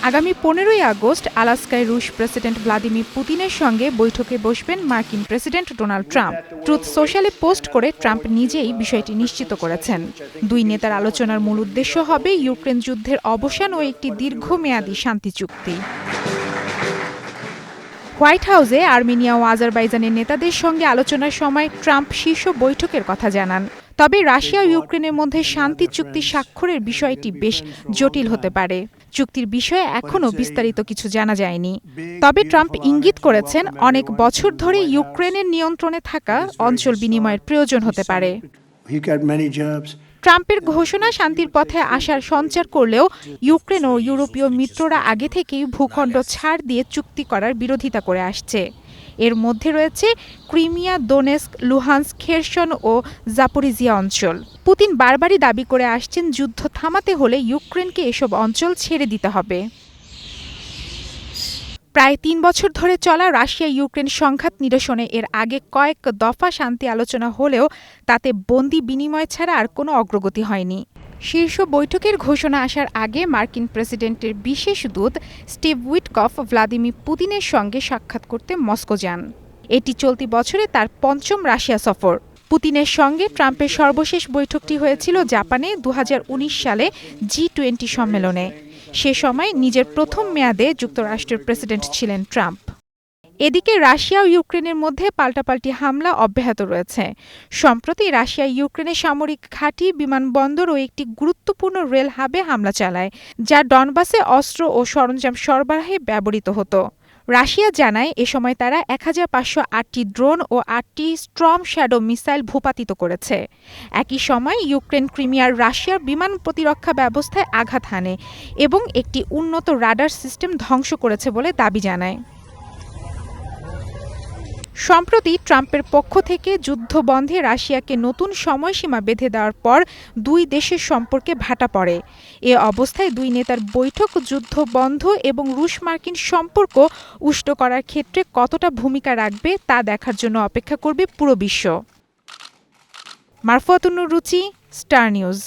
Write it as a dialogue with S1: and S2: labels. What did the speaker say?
S1: আগামী 15ই আগস্ট আলাস্কায় রুশ president Vladimir পুতিনের সঙ্গে বৈঠকে বসবেন মার্কিন প্রেসিডেন্ট ডোনাল্ড ট্রাম্প। ট্রুথ সোশ্যালে পোস্ট করে ট্রাম্প নিজেই বিষয়টি নিশ্চিত করেছেন। দুই নেতার আলোচনার মূল উদ্দেশ্য হবে ইউক্রেন যুদ্ধের অবসান ও একটি দীর্ঘমেয়াদী শান্তি চুক্তি। হোয়াইট হাউসে আর্মেনিয়া ও আজারবাইজানের নেতাদের সঙ্গে আলোচনার সময় ট্রাম্প শীর্ষ বৈঠকের কথা জানান। তবে রাশিয়া ও ইউক্রেনের মধ্যে শান্তি চুক্তি স্বাক্ষরের বিষয়টি বেশ জটিল হতে পারে। চুক্তির বিষয়ে এখনও বিস্তারিত কিছু জানা যায়নি। তবে ট্রাম্প ইঙ্গিত করেছেন অনেক বছর ধরে ইউক্রেনের নিয়ন্ত্রণে থাকা অঞ্চল বিনিময়ের প্রয়োজন হতে পারে। ট্রাম্পের ঘোষণা শান্তির পথে আসার সঞ্চার করলেও ইউক্রেন ও ইউরোপীয় মিত্ররা আগে থেকেই ভূখণ্ড ছাড় দিয়ে চুক্তি করার বিরোধিতা করে আসছে। এর মধ্যে রয়েছে ক্রিমিয়া, দোনেস্ক, লুহান্স্ক, খেরসন ও জাপোরিজিয়া অঞ্চল। পুতিন বারবারই দাবি করে আসছেন যুদ্ধ থামাতে হলে ইউক্রেনকে এসব অঞ্চল ছেড়ে দিতে হবে। প্রায় ৩ বছর ধরে চলা রাশিয়া ইউক্রেন সংঘাত নিরসনে এর আগে কয়েক দফা শান্তি আলোচনা হলেও তাতে বন্দি বিনিময় ছাড়া আর কোনো অগ্রগতি হয়নি। শীর্ষ বৈঠকের ঘোষণা আসার আগে মার্কিন প্রেসিডেন্টের বিশেষ দূত স্টিভ উইটকফ ভ্লাদিমির পুতিনের সঙ্গে সাক্ষাৎ করতে মস্কো যান। এটি চলতি বছরে তার পঞ্চম রাশিয়া সফর। পুতিনের সঙ্গে ট্রাম্পের সর্বশেষ বৈঠকটি হয়েছিল জাপানে ২০১৯ সালে G20 সম্মেলনে। সে সময় নিজের প্রথম মেয়াদে যুক্তরাষ্ট্রের প্রেসিডেন্ট ছিলেন ট্রাম্প। এদিকে রাশিয়া ও ইউক্রেনের মধ্যে পাল্টাপাল্টি হামলা অব্যাহত রয়েছে। সম্প্রতি রাশিয়া ইউক্রেনের সামরিক ঘাঁটি, বিমানবন্দর ও একটি গুরুত্বপূর্ণ রেল হাবে হামলা চালায়, যা ডনবাসে অস্ত্র ও সরঞ্জাম সরবরাহে ব্যবহৃত হতো। রাশিয়া জানায় এ সময় তারা ১৫০৮টি ড্রোন ও ৮টি স্টর্ম শ্যাডো মিসাইল ভূপাতিত করেছে। একই সময় ইউক্রেন ক্রিমিয়ার রাশিয়ার বিমান প্রতিরক্ষা ব্যবস্থায় আঘাত হানে এবং একটি উন্নত রাডার সিস্টেম ধ্বংস করেছে বলে দাবি জানায়। সম্প্রতি ট্রাম্পের পক্ষ থেকে যুদ্ধবন্ধে রাশিয়াকে নতুন সময়সীমা বেঁধে দেওয়ার পর দুই দেশের সম্পর্কে ভাটা পড়ে। এ অবস্থায় দুই নেতার বৈঠক যুদ্ধ বন্ধ এবং রুশ-মার্কিন সম্পর্ক উষ্ণ করার ক্ষেত্রে কতটা ভূমিকা রাখবে তা দেখার জন্য অপেক্ষা করবে পুরো বিশ্ব। মারফুয়াতুন রুচি, স্টার নিউজ।